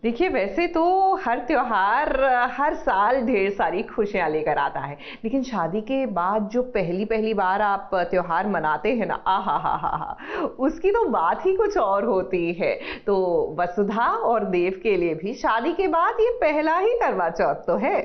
देखिए, वैसे तो हर त्योहार हर साल ढेर सारी खुशियाँ लेकर आता है, लेकिन शादी के बाद जो पहली-पहली बार आप त्योहार मनाते हैं ना, आहाहाहा! उसकी तो बात ही कुछ और होती है। तो वसुधा और देव के लिए भी शादी के बाद ये पहला ही करवा चौथ तो है।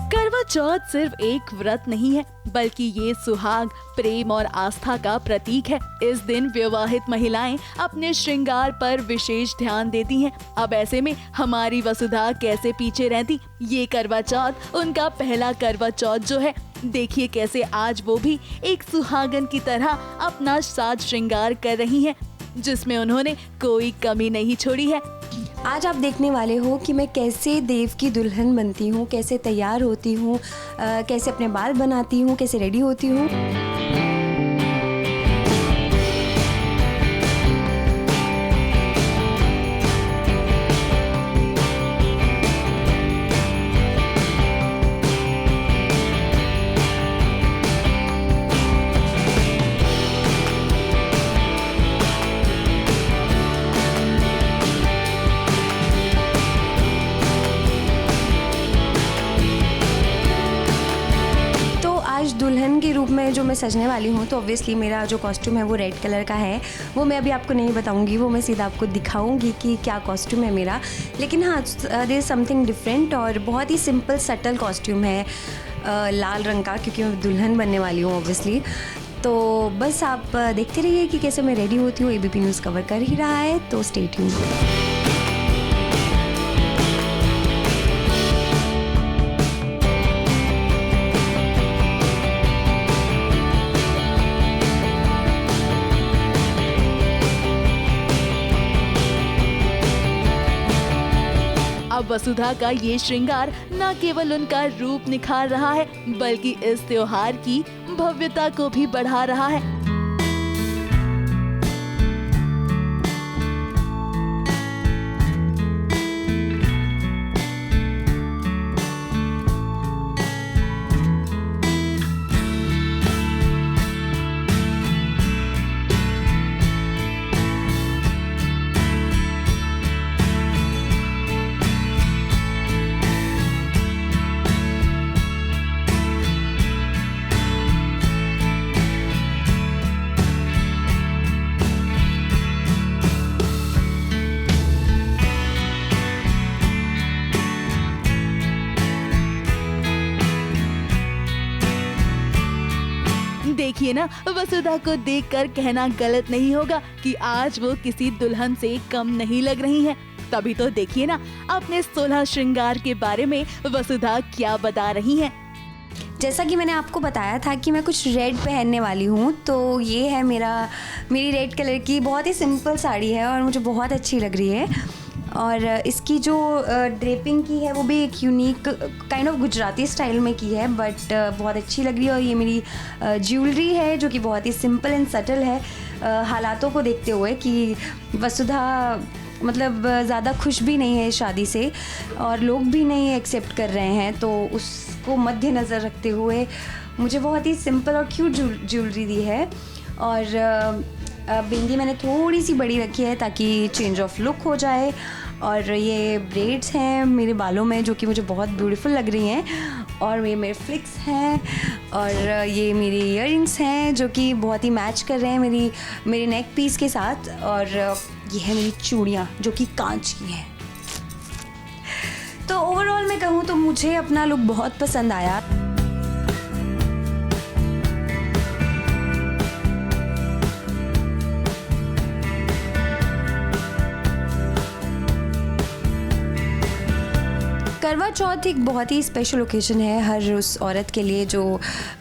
करवा चौथ सिर्फ एक व्रत नहीं है, बल्कि ये सुहाग, प्रेम और आस्था का प्रतीक है। इस दिन विवाहित महिलाएं अपने श्रृंगार पर विशेष ध्यान देती हैं। अब ऐसे में हमारी वसुधा कैसे पीछे रहती। ये करवा चौथ उनका पहला करवा चौथ जो है, देखिए कैसे आज वो भी एक सुहागन की तरह अपना साज श्रृंगार कर रही हैं, जिसमें उन्होंने कोई कमी नहीं छोड़ी है। आज आप देखने वाले हो कि मैं कैसे देव की दुल्हन बनती हूँ, कैसे तैयार होती हूँ, कैसे अपने बाल बनाती हूँ, कैसे रेडी होती हूँ। दुल्हन के रूप में जो मैं सजने वाली हूँ, तो ऑब्वियसली मेरा जो कॉस्ट्यूम है वो रेड कलर का है। वो मैं अभी आपको नहीं बताऊँगी, वो मैं सीधा आपको दिखाऊँगी कि क्या कॉस्ट्यूम है मेरा। लेकिन हाँ, देयर इज़ समथिंग डिफरेंट और बहुत ही सिंपल सटल कॉस्ट्यूम है लाल रंग का, क्योंकि मैं दुल्हन बनने वाली हूँ ऑब्वियसली। तो बस आप देखते रहिए कि कैसे मैं रेडी होती हूँ। एबीपी न्यूज़ कवर कर ही रहा है, तो स्टे ट्यून्ड। अब वसुधा का ये श्रृंगार न केवल उनका रूप निखार रहा है, बल्कि इस त्योहार की भव्यता को भी बढ़ा रहा है। देखिए ना, वसुधा को देखकर कहना गलत नहीं होगा कि आज वो किसी दुल्हन से कम नहीं लग रही हैं। तभी तो देखिए ना, अपने 16 श्रृंगार के बारे में वसुधा क्या बता रही हैं। जैसा कि मैंने आपको बताया था कि मैं कुछ रेड पहनने वाली हूँ, तो ये है मेरी रेड कलर की बहुत ही सिंपल साड़ी है और मुझे बहुत अच्छी लग रही है। और इसकी जो ड्रेपिंग की है वो भी एक unique kind of Gujarati style में की है, बट बहुत अच्छी लग रही है। और ये मेरी ज्वेलरी है जो कि बहुत ही सिंपल एंड सटल है, हालातों को देखते हुए कि वसुधा मतलब ज़्यादा खुश भी नहीं है शादी से और लोग भी नहीं एक्सेप्ट कर रहे हैं, तो उसको मद्देनज़र रखते हुए मुझे बहुत ही सिंपल और क्यूट ज्वेलरी दी है। और बिंदी मैंने थोड़ी सी बड़ी रखी है ताकि चेंज ऑफ लुक हो जाए। और ये ब्रेड्स हैं मेरे बालों में जो कि मुझे बहुत ब्यूटीफुल लग रही हैं। और ये मेरे फ्लिक्स हैं और ये मेरी इयररिंग्स हैं जो कि बहुत ही मैच कर रहे हैं मेरे नेक पीस के साथ। और ये है मेरी चूड़ियाँ जो कि कांच की हैं। तो ओवरऑल मैं कहूँ तो मुझे अपना लुक बहुत पसंद आया। करवा चौथ एक बहुत ही स्पेशल ओकेजन है हर उस औरत के लिए जो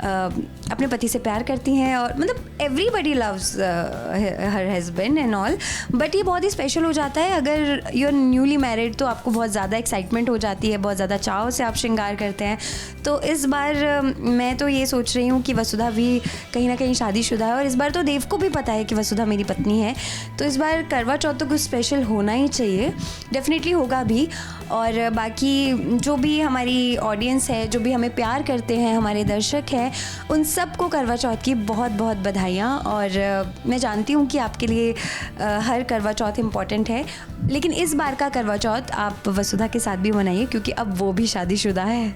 अपने पति से प्यार करती हैं, और मतलब everybody loves her husband and all, but ये बहुत ही स्पेशल हो जाता है अगर यू आर न्यूली मैरिड, तो आपको बहुत ज़्यादा एक्साइटमेंट हो जाती है, बहुत ज़्यादा चाव से आप श्रृंगार करते हैं। तो इस बार मैं तो ये सोच रही हूँ कि वसुधा भी कहीं ना कहीं शादीशुदा है, और इस बार तो देव को भी पता है कि वसुधा मेरी पत्नी है, तो इस बार करवा चौथ तो कुछ स्पेशल होना ही चाहिए, डेफिनेटली होगा भी। और बाकी जो भी हमारी ऑडियंस है, जो भी हमें प्यार करते हैं, हमारे दर्शक हैं, उन सबको करवा चौथ की बहुत बहुत बधाइयाँ। और मैं जानती हूँ कि आपके लिए हर करवा चौथ इम्पॉर्टेंट है, लेकिन इस बार का करवा चौथ आप वसुधा के साथ भी मनाइए क्योंकि अब वो भी शादीशुदा है।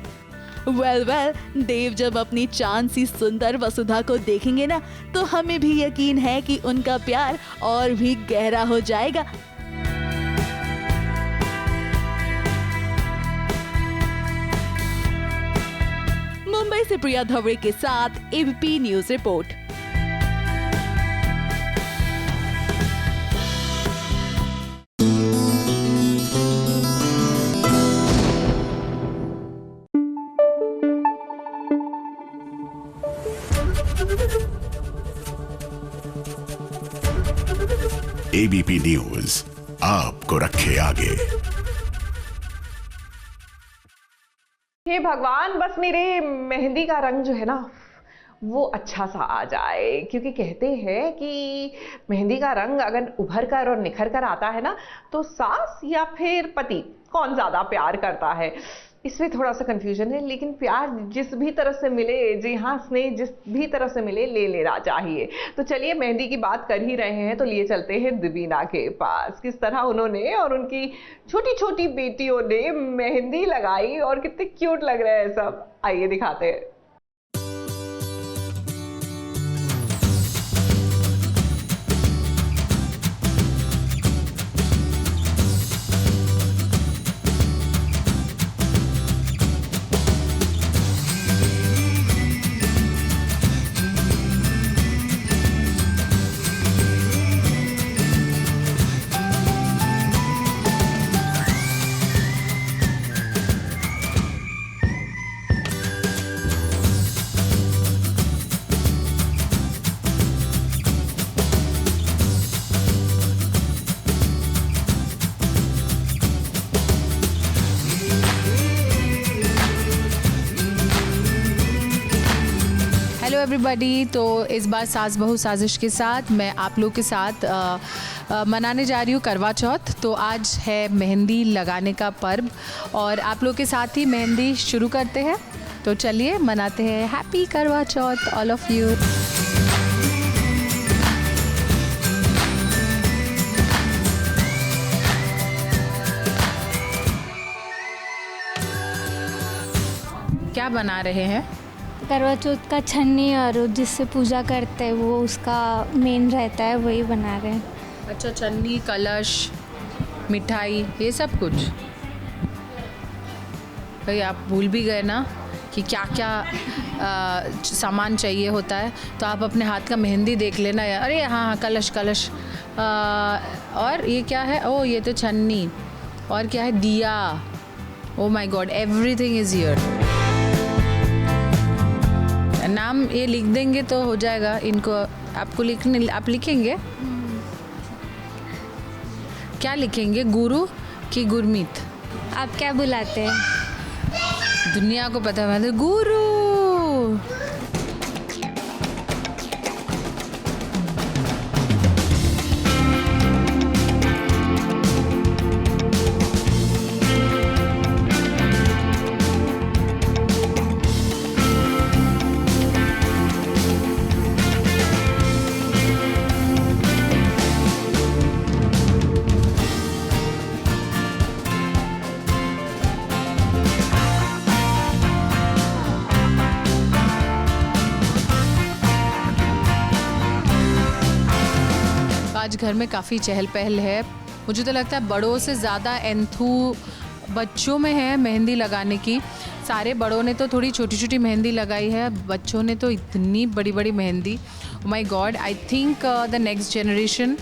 वेल देव जब अपनी चांद सी सुंदर वसुधा को देखेंगे ना, तो हमें भी यकीन है कि उनका प्यार और भी गहरा हो जाएगा। मुंबई से प्रिया धवड़े के साथ ABP news report. ABP news आपको रखे आगे। हे भगवान, बस मेरे मेहंदी का रंग जो है ना वो अच्छा सा आ जाए, क्योंकि कहते हैं कि मेहंदी का रंग अगर उभर कर और निखर कर आता है ना, तो सास या फिर पति कौन ज़्यादा प्यार करता है, इसमें थोड़ा सा कंफ्यूजन है। लेकिन प्यार जिस भी तरह से मिले, जी हाँ, स्नेह जिस भी तरह से मिले ले लेना चाहिए। तो चलिए, मेहंदी की बात कर ही रहे हैं तो लिए चलते हैं दिबीना के पास। किस तरह उन्होंने और उनकी छोटी छोटी बेटियों ने मेहंदी लगाई और कितने क्यूट लग रहे हैं सब, आइए दिखाते हैं। Hello everybody. तो इस बार सास बहू साजिश के साथ मैं आप लोग के साथ मनाने जा रही हूँ करवा चौथ। तो आज है मेहंदी लगाने का पर्व और आप लोग के साथ ही मेहंदी शुरू करते हैं। तो चलिए मनाते हैं हैप्पी करवा चौथ ऑल ऑफ यू। क्या बना रहे हैं? करवा चौथ का छन्नी और जिससे पूजा करते हैं वो उसका मेन रहता है, वही बना रहे हैं। अच्छा, छन्नी, कलश, मिठाई, ये सब कुछ। भाई आप भूल भी गए ना कि क्या क्या सामान चाहिए होता है। तो आप अपने हाथ का मेहंदी देख लेना यार। अरे हाँ, कलश कलश। और ये क्या है? ओह, ये तो छन्नी। और क्या है? दिया। Oh my God, everything is here. नाम ये लिख देंगे तो हो जाएगा। इनको आपको लिखने, आप लिखेंगे क्या लिखेंगे? गुरु कि गुरमीत? आप क्या बुलाते हैं? दुनिया को पता है गुरु। आज घर में काफ़ी चहल पहल है। मुझे तो लगता है बड़ों से ज़्यादा एंथू बच्चों में है मेहंदी लगाने की। सारे बड़ों ने तो थोड़ी छोटी छोटी मेहंदी लगाई है, बच्चों ने तो इतनी बड़ी बड़ी मेहंदी। My god, I think the next generation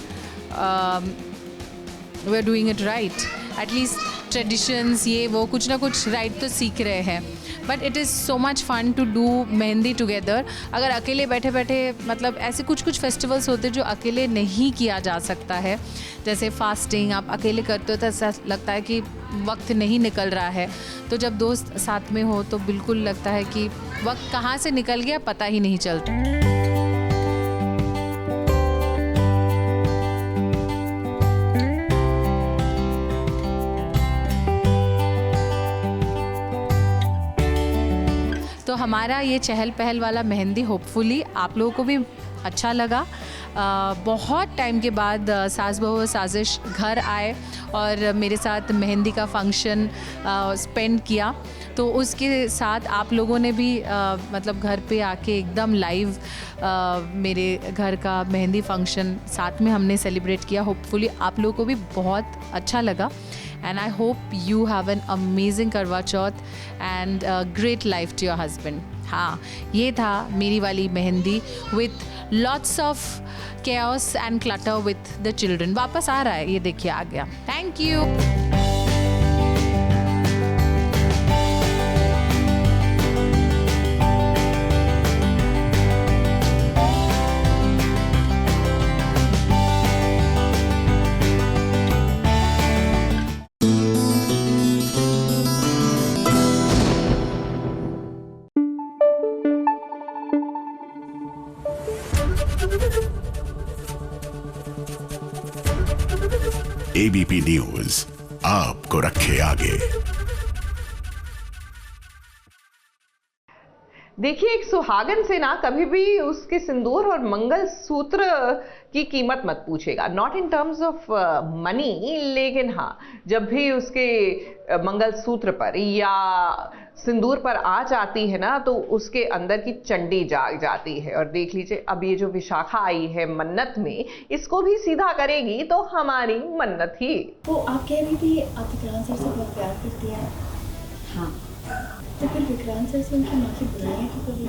we are doing it right. At least traditions ये वो कुछ ना कुछ राइट तो सीख रहे हैं, but it is so much fun to do mehndi together. अगर अकेले बैठे बैठे मतलब ऐसे कुछ कुछ फेस्टिवल्स होते हैं जो अकेले नहीं किया जा सकता है, जैसे फास्टिंग आप अकेले करते हो तो ऐसा लगता है कि वक्त नहीं निकल रहा है, तो जब दोस्त साथ में हो तो बिल्कुल लगता है कि वक्त कहाँ से निकल गया पता ही नहीं चलता। तो हमारा ये चहल पहल वाला मेहंदी होपफुली आप लोगों को भी अच्छा लगा। बहुत टाइम के बाद सास बहू साजिश घर आए और मेरे साथ मेहंदी का फंक्शन स्पेंड किया, तो उसके साथ आप लोगों ने भी मतलब घर पे आके एकदम लाइव मेरे घर का मेहंदी फंक्शन साथ में हमने सेलिब्रेट किया। होपफुली आप लोगों को भी बहुत अच्छा लगा and I hope you have an amazing करवा चौथ and a great life to your husband। हाँ, ये था मेरी वाली mehndi with lots of chaos and clutter with the children। वापस आ रहा है, ये देखिए आ गया। Thank you। एबीपी न्यूज आपको रखे आगे। देखिए, एक सुहागन से ना कभी भी उसके सिंदूर और मंगल सूत्र की कीमत मत पूछेगा, not in terms of money, लेकिन हाँ जब भी उसके मंगल सूत्र पर या सिंदूर पर आँच आती है ना तो उसके अंदर की चंडी जाग जाती है। और देख लीजिए, अब ये जो विशाखा आई है मन्नत में, इसको भी सीधा करेगी तो हमारी मन्नत ही। वो आप कह रही थी आप विक्रांत सर से बहुत प्यार करती हैं। हाँ, तो फिर विक्रांत सर से उनकी माँ की बुराइयां क्यों करी?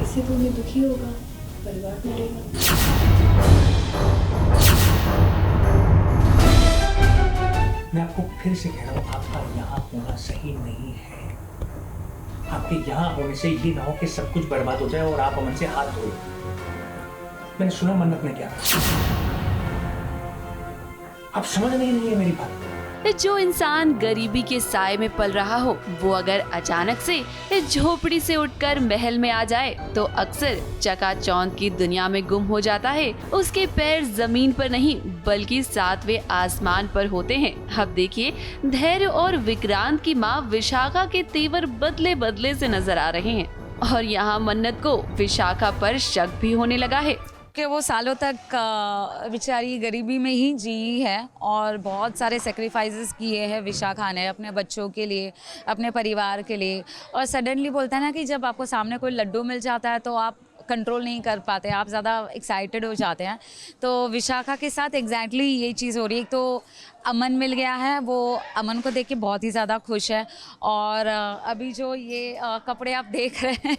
इससे तो उन्हें दुखी होगा, परिवार टूटेगा। मैं आपको फिर से कह रहा हूँ, आपका यहाँ होना सही नहीं है। आपके यहाँ होने से ये ना हो कि सब कुछ बर्बाद हो जाए और आप अमन से हाथ धोए। मैंने सुना मन्नत ने क्या, आप समझ नहीं है मेरी बात। जो इंसान गरीबी के साए में पल रहा हो, वो अगर अचानक से इस झोपड़ी से उठकर महल में आ जाए तो अक्सर चकाचौंध की दुनिया में गुम हो जाता है। उसके पैर जमीन पर नहीं बल्कि सातवें आसमान पर होते हैं। अब देखिए, धैर्य और विक्रांत की माँ विशाखा के तेवर बदले बदले से नजर आ रहे हैं और यहाँ मन्नत को विशाखा पर शक भी होने लगा है कि वो सालों तक बेचारी गरीबी में ही जी है और बहुत सारे सेक्रीफाइसेस किए हैं विशाखा ने अपने बच्चों के लिए, अपने परिवार के लिए। और सडनली बोलता है ना कि जब आपको सामने कोई लड्डू मिल जाता है तो आप कंट्रोल नहीं कर पाते, आप ज़्यादा एक्साइटेड हो जाते हैं। तो विशाखा के साथ एग्जैक्टली ये चीज़ हो रही है। तो अमन मिल गया है, वो अमन को देख के बहुत ही ज़्यादा खुश है। और अभी जो ये कपड़े आप देख रहे हैं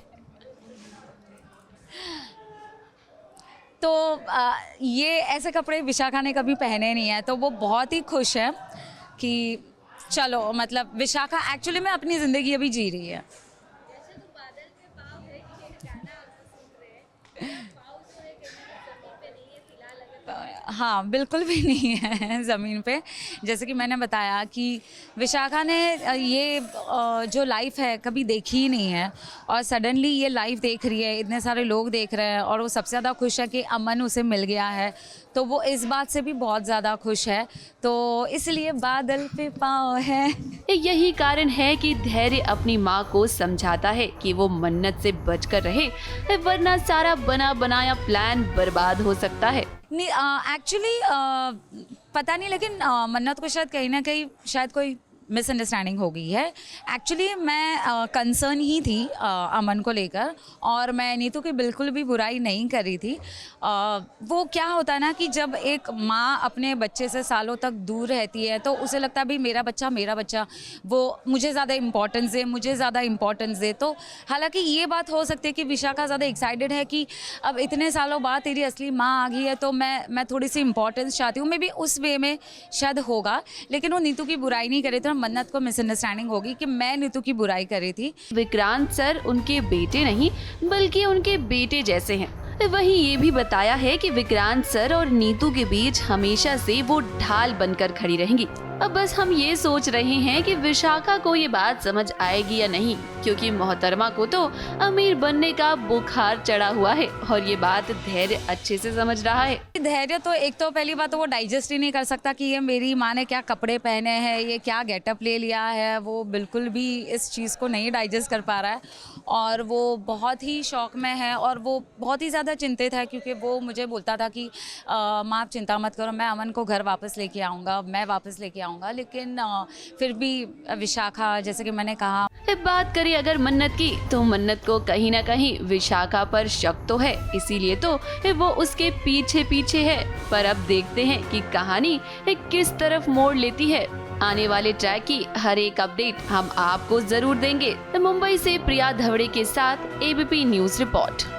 तो ये ऐसे कपड़े विशाखा ने कभी पहने नहीं है, तो वो बहुत ही खुश है कि चलो मतलब विशाखा एक्चुअली में अपनी ज़िंदगी अभी जी रही है। हाँ, बिल्कुल भी नहीं है ज़मीन पे। जैसे कि मैंने बताया कि विशाखा ने ये जो लाइफ है कभी देखी ही नहीं है और सडनली ये लाइफ देख रही है, इतने सारे लोग देख रहे हैं और वो सबसे ज़्यादा खुश है कि अमन उसे मिल गया है। तो वो इस बात से भी बहुत ज़्यादा खुश है, तो इसलिए बादल पे पाँव है। यही कारण है कि धैर्य अपनी माँ को समझाता है कि वो मन्नत से बचकर रहे, वरना सारा बना बनाया प्लान बर्बाद हो सकता है। नहीं, एक्चुअली पता नहीं, लेकिन मन्नत को शायद कहीं ना कहीं शायद कोई मिसअंडरस्टैंडिंग हो गई है। एक्चुअली मैं कंसर्न ही थी अमन को लेकर, और मैं नीतू की बिल्कुल भी बुराई नहीं कर रही थी। वो क्या होता है ना कि जब एक माँ अपने बच्चे से सालों तक दूर रहती है तो उसे लगता है भाई मेरा बच्चा, वो मुझे ज़्यादा इम्पोर्टेंस दे। तो हालांकि ये बात हो सकती है कि विशाखा ज़्यादा एक्साइटेड है कि अब इतने सालों बाद तेरी असली माँ आ गई है, तो मैं थोड़ी सी इंपॉर्टेंस चाहती हूँ। मे बी उस वे में शायद होगा, लेकिन वो नीतू की बुराई नहीं कर रही थी और मन्नत को मिसअंडरस्टैंडिंग होगी कि मैं नीतू की बुराई कर रही थी। विक्रांत सर उनके बेटे नहीं बल्कि उनके बेटे जैसे हैं। वहीं ये भी बताया है कि विक्रांत सर और नीतू के बीच हमेशा से वो ढाल बनकर खड़ी रहेंगी। अब बस हम ये सोच रहे हैं कि विशाखा को ये बात समझ आएगी या नहीं, क्योंकि मोहतरमा को तो अमीर बनने का बुखार चढ़ा हुआ है और ये बात धैर्य अच्छे से समझ रहा है। धैर्य तो एक तो पहली बात तो वो डाइजेस्ट ही नहीं कर सकता कि ये मेरी माँ ने क्या कपड़े पहने हैं, ये क्या गेटअप ले लिया है। वो बिल्कुल भी इस चीज़ को नहीं डाइजेस्ट कर पा रहा है और वो बहुत ही शौक में है और वो बहुत ही ज़्यादा चिंतित है, क्योंकि वो मुझे बोलता था कि माँ आप चिंता मत करो, मैं अमन को घर वापस लेके आऊँगा, मैं वापस लेके आऊँगा। लेकिन फिर भी विशाखा, जैसे कि मैंने कहा, बात करें अगर मन्नत की, तो मन्नत को कहीं ना कहीं विशाखा पर शक तो है, इसीलिए तो वो उसके पीछे पीछे है। पर अब देखते हैं कि कहानी किस तरफ मोड़ लेती है। आने वाले ट्रैक की हर एक अपडेट हम आपको जरूर देंगे। मुंबई से प्रिया धवड़े के साथ ABP news report.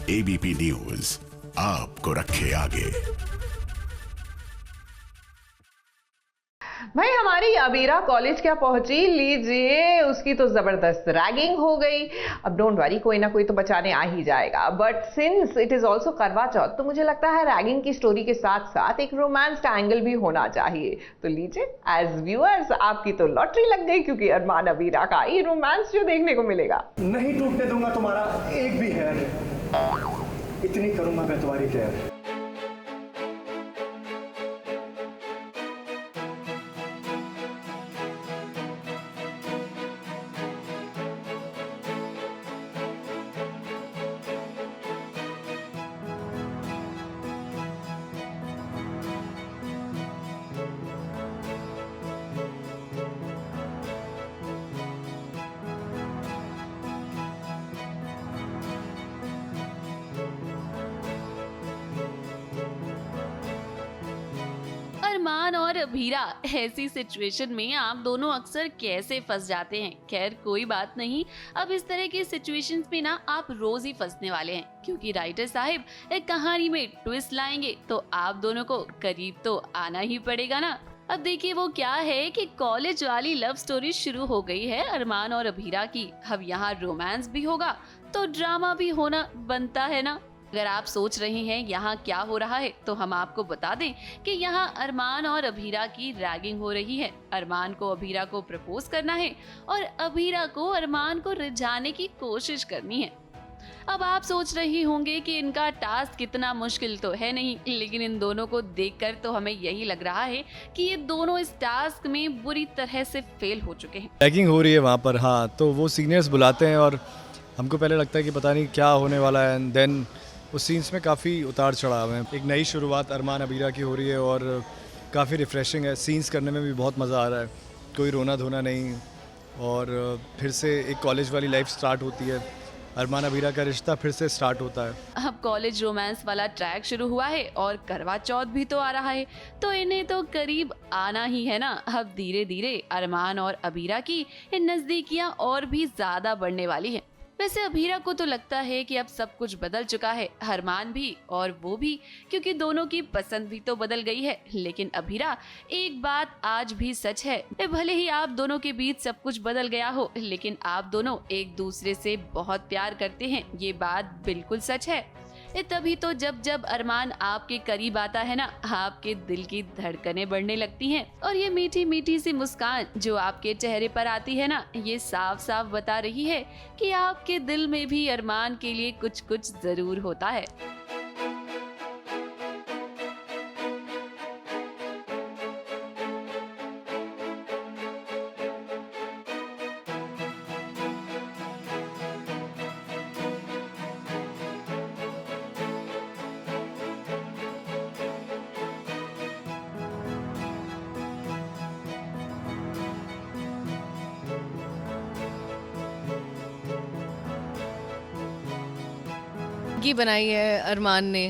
ABP news आपको रखे आगे। भाई हमारी अबीरा कॉलेज क्या पहुंची, लीजिए उसकी तो जबरदस्त रैगिंग हो गई। अब डोंट वरी, कोई ना कोई तो बचाने आ ही जाएगा। But since it is also करवा चौथ, तो मुझे लगता है रैगिंग की स्टोरी के साथ साथ एक रोमांस एंगल भी होना चाहिए। तो लीजिए एज व्यूअर्स आपकी तो लॉटरी लग गई, क्योंकि अरमान अबीरा का ये रोमांस जो देखने को मिलेगा। नहीं टूटने दूंगा तुम्हारा एक भी हेयर, इतनी करूंगा मैं तुम्हारी केयर। अरमान और अबीरा, ऐसी सिचुएशन में आप दोनों अक्सर कैसे फंस जाते हैं। खैर कोई बात नहीं, अब इस तरह की सिचुएशंस में ना आप रोज ही फंसने वाले हैं, क्योंकि राइटर साहिब एक कहानी में ट्विस्ट लाएंगे तो आप दोनों को करीब तो आना ही पड़ेगा ना। अब देखिए वो क्या है कि कॉलेज वाली लव स्टोरी शुरू हो गई है अरमान और अबीरा की। अब यहाँ रोमांस भी होगा तो ड्रामा भी होना बनता है ना। अगर आप सोच रहे हैं यहाँ क्या हो रहा है, तो हम आपको बता दें कि यहाँ अरमान और अबीरा की रैगिंग हो रही है। अरमान को अबीरा को प्रपोज करना है और अबीरा को अरमान को रिझाने की कोशिश करनी है। अब आप सोच रही होंगे कि इनका टास्क कितना मुश्किल तो है नहीं, लेकिन इन दोनों को देखकर तो हमें यही लग रहा है कि ये दोनों इस टास्क में बुरी तरह से फेल हो चुके हैं। रैगिंग हो रही है वहाँ पर, हाँ, तो वो सीनियर्स बुलाते हैं और हमको पहले लगता है कि पता नहीं क्या होने वाला है, एंड देन उस सीन्स में काफ़ी उतार चढ़ाव है। एक नई शुरुआत अरमान अबीरा की हो रही है और काफ़ी रिफ़्रेशिंग है। सीन्स करने में भी बहुत मज़ा आ रहा है, कोई रोना धोना नहीं, और फिर से एक कॉलेज वाली लाइफ स्टार्ट होती है। अरमान अबीरा का रिश्ता फिर से स्टार्ट होता है। अब कॉलेज रोमांस वाला ट्रैक शुरू हुआ है और करवा चौथ भी तो आ रहा है, तो इन्हें तो करीब आना ही है ना। अब धीरे धीरे अरमान और अबीरा की नजदीकियां और भी ज्यादा बढ़ने वाली हैं। वैसे अबीरा को तो लगता है कि अब सब कुछ बदल चुका है, अरमान भी और वो भी, क्योंकि दोनों की पसंद भी तो बदल गई है। लेकिन अबीरा, एक बात आज भी सच है, भले ही आप दोनों के बीच सब कुछ बदल गया हो, लेकिन आप दोनों एक दूसरे से बहुत प्यार करते हैं, ये बात बिल्कुल सच है। तभी तो जब जब अरमान आपके करीब आता है ना, आपके दिल की धड़कनें बढ़ने लगती हैं, और ये मीठी मीठी सी मुस्कान जो आपके चेहरे पर आती है ना, ये साफ साफ बता रही है कि आपके दिल में भी अरमान के लिए कुछ कुछ जरूर होता है। की बनाई है अरमान ने।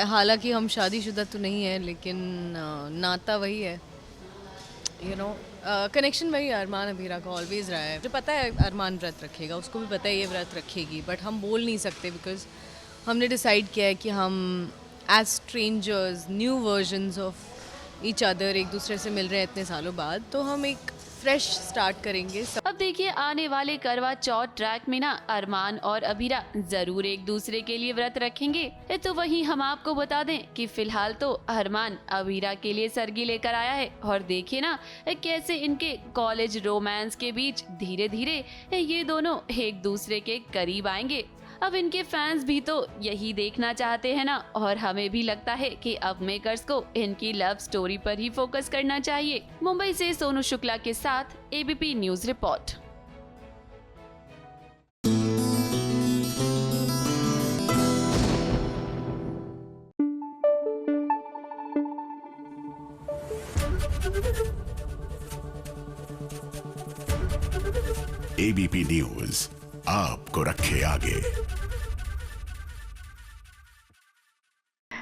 हालांकि हम शादीशुदा तो नहीं है, लेकिन नाता वही है, कनेक्शन वही अरमान अबीरा का ऑलवेज रहा है। जो पता है अरमान व्रत रखेगा, उसको भी पता है ये व्रत रखेगी, बट हम बोल नहीं सकते बिकॉज हमने डिसाइड किया है कि हम as strangers, new versions of each other, एक दूसरे से मिल रहे हैं इतने सालों बाद, तो हम एक फ्रेश स्टार्ट करेंगे। अब देखिए आने वाले करवा चौथ ट्रैक में ना अरमान और अबीरा जरूर एक दूसरे के लिए व्रत रखेंगे। तो वहीं हम आपको बता दें कि फिलहाल तो अरमान अबीरा के लिए सरगी लेकर आया है, और देखिए ना कैसे इनके कॉलेज रोमांस के बीच धीरे धीरे ये दोनों एक दूसरे के करीब आएंगे। अब इनके फैंस भी तो यही देखना चाहते हैं ना, और हमें भी लगता है कि अब मेकर्स को इनकी लव स्टोरी पर ही फोकस करना चाहिए। मुंबई से सोनू शुक्ला के साथ ABP news report. ABP news आपको रखे आगे।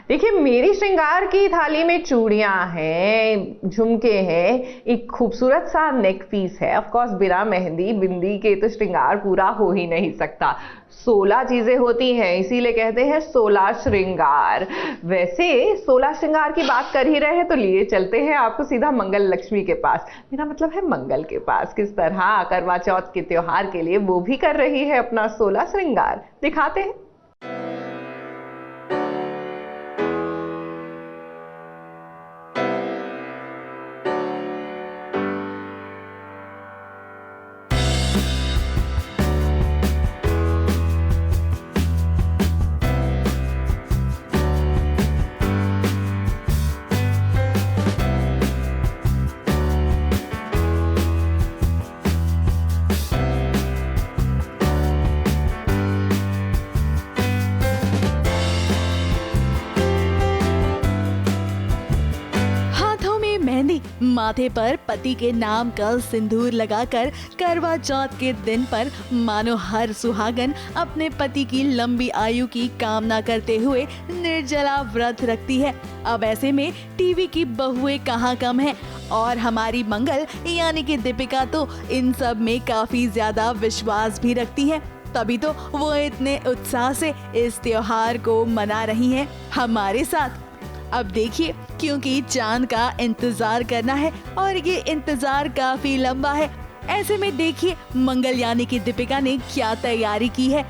देखिए, मेरी श्रृंगार की थाली में चूड़ियां हैं, झुमके हैं, एक खूबसूरत सा नेक पीस है। ऑफ कोर्स बिना मेहंदी बिंदी के तो श्रृंगार पूरा हो ही नहीं सकता। 16 चीजें होती हैं, इसीलिए कहते हैं 16 श्रृंगार। वैसे 16 श्रृंगार की बात कर ही रहे हैं तो लिए चलते हैं आपको सीधा मंगल लक्ष्मी के पास, मेरा मतलब है मंगल के पास। किस तरह करवा चौथ के त्योहार के लिए वो भी कर रही है अपना 16 श्रृंगार, दिखाते हैं। माथे पर पति के नाम का सिंदूर लगाकर करवा चौथ के दिन पर मानो हर सुहागन अपने पति की लंबी आयु की कामना करते हुए निर्जला व्रत रखती है। अब ऐसे में टीवी की बहुएं कहाँ कम है, और हमारी मंगल यानी कि दीपिका तो इन सब में काफी ज्यादा विश्वास भी रखती है, तभी तो वो इतने उत्साह से इस त्योहार को मना रही हैं हमारे साथ। अब देखिए, क्योंकि चांद का इंतजार करना है और ये इंतजार काफी लंबा है, ऐसे में देखिए मंगल यानी कि दीपिका ने क्या तैयारी की है।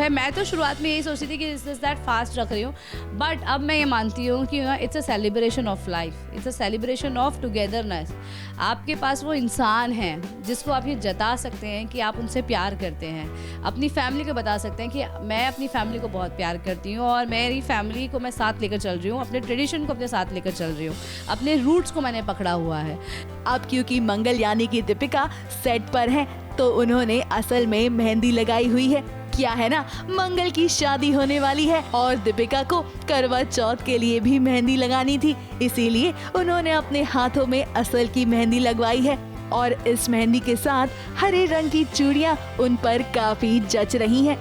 मैं तो शुरुआत में यही सोचती थी कि इस दैट फास्ट रख रही हूँ, बट अब मैं ये मानती हूँ कि it's a celebration of life, it's a celebration of togetherness. आपके पास वो इंसान है जिसको आप ये जता सकते हैं कि आप उनसे प्यार करते हैं, अपनी फैमिली को बता सकते हैं कि मैं अपनी फैमिली को बहुत प्यार करती हूँ और मेरी फैमिली को मैं साथ लेकर चल रही हूँ, अपने ट्रेडिशन को अपने साथ लेकर चल रही हूँ, अपने रूट्स को मैंने पकड़ा हुआ है। अब क्योंकि मंगल यानी कि दीपिका सेट पर है तो उन्होंने असल में मेहंदी लगाई हुई है। क्या है ना, मंगल की शादी होने वाली है और दीपिका को करवा चौथ के लिए भी मेहंदी लगानी थी, इसीलिए उन्होंने अपने हाथों में असल की मेहंदी लगवाई है और इस मेहंदी के साथ हरे रंग की चूड़ियां उन पर काफी जच रही हैं।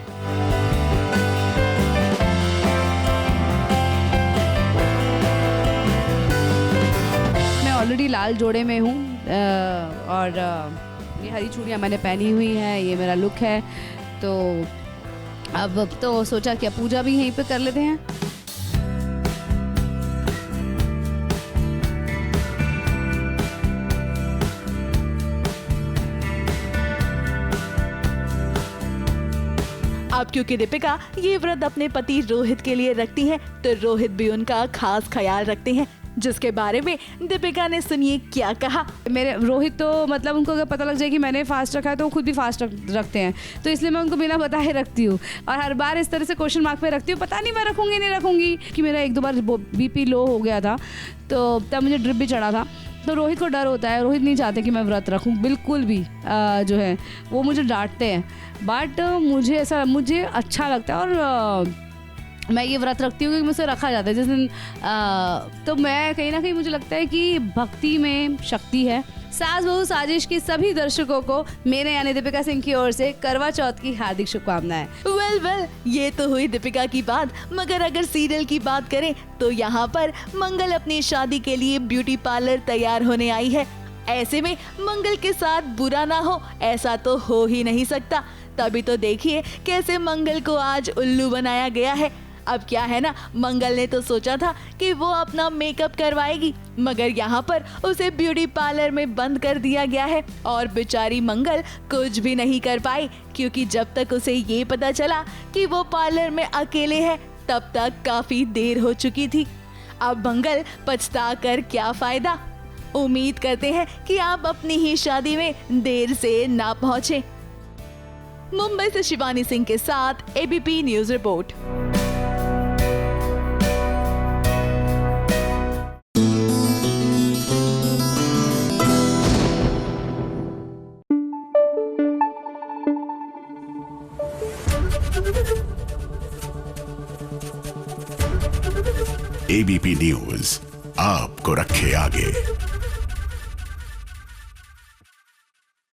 मैं ऑलरेडी लाल जोड़े में हूँ और ये हरी चूड़ियाँ मैंने पहनी हुई हैं, ये मेरा लुक है। तो अब तो सोचा कि पूजा भी यहीं पे कर लेते हैं। अब क्योंकि दीपिका ये व्रत अपने पति रोहित के लिए रखती हैं, तो रोहित भी उनका खास ख्याल रखते हैं, जिसके बारे में दीपिका ने सुनिए क्या कहा। मेरे रोहित तो मतलब उनको अगर पता लग जाए कि मैंने फास्ट रखा है तो वो खुद भी फास्ट रखते हैं, तो इसलिए मैं उनको बिना बताए रखती हूँ और हर बार इस तरह से क्वेश्चन मार्क पे रखती हूँ, पता नहीं मैं रखूँगी नहीं रखूँगी। कि मेरा एक दो बार बीपी लो हो गया था तो तब मुझे ड्रिप भी चढ़ा था, तो रोहित को डर होता है, रोहित नहीं चाहते कि मैं व्रत रखूं बिल्कुल भी, जो है वो मुझे डांटते हैं। बट मुझे अच्छा लगता है और मैं ये व्रत रखती हूँ क्योंकि मुझसे रखा जाता है जिस दिन। तो मैं कहीं ना कहीं मुझे लगता है कि भक्ति में शक्ति है। सास बहू साजिश की सभी दर्शकों को मेरे यानी दीपिका सिंह की ओर से करवा चौथ की हार्दिक शुभकामनाएं। वेल, ये तो हुई दीपिका की बात, मगर अगर सीरियल की बात करें तो यहाँ पर मंगल अपनी शादी के लिए ब्यूटी पार्लर तैयार होने आई है। ऐसे में मंगल के साथ बुरा ना हो ऐसा तो हो ही नहीं सकता। तभी तो देखिए कैसे मंगल को आज उल्लू बनाया गया है। अब क्या है ना, मंगल ने तो सोचा था कि वो अपना मेकअप करवाएगी, मगर यहाँ पर उसे ब्यूटी पार्लर में बंद कर दिया गया है और बेचारी मंगल कुछ भी नहीं कर पाई, क्योंकि जब तक उसे ये पता चला कि वो पार्लर में अकेले है तब तक काफी देर हो चुकी थी। अब मंगल पछता कर क्या फायदा। उम्मीद करते हैं कि आप अपनी ही शादी में देर से ना पहुंचे। मुंबई से शिवानी सिंह के साथ ABP news report. ABP news आपको रखे आगे।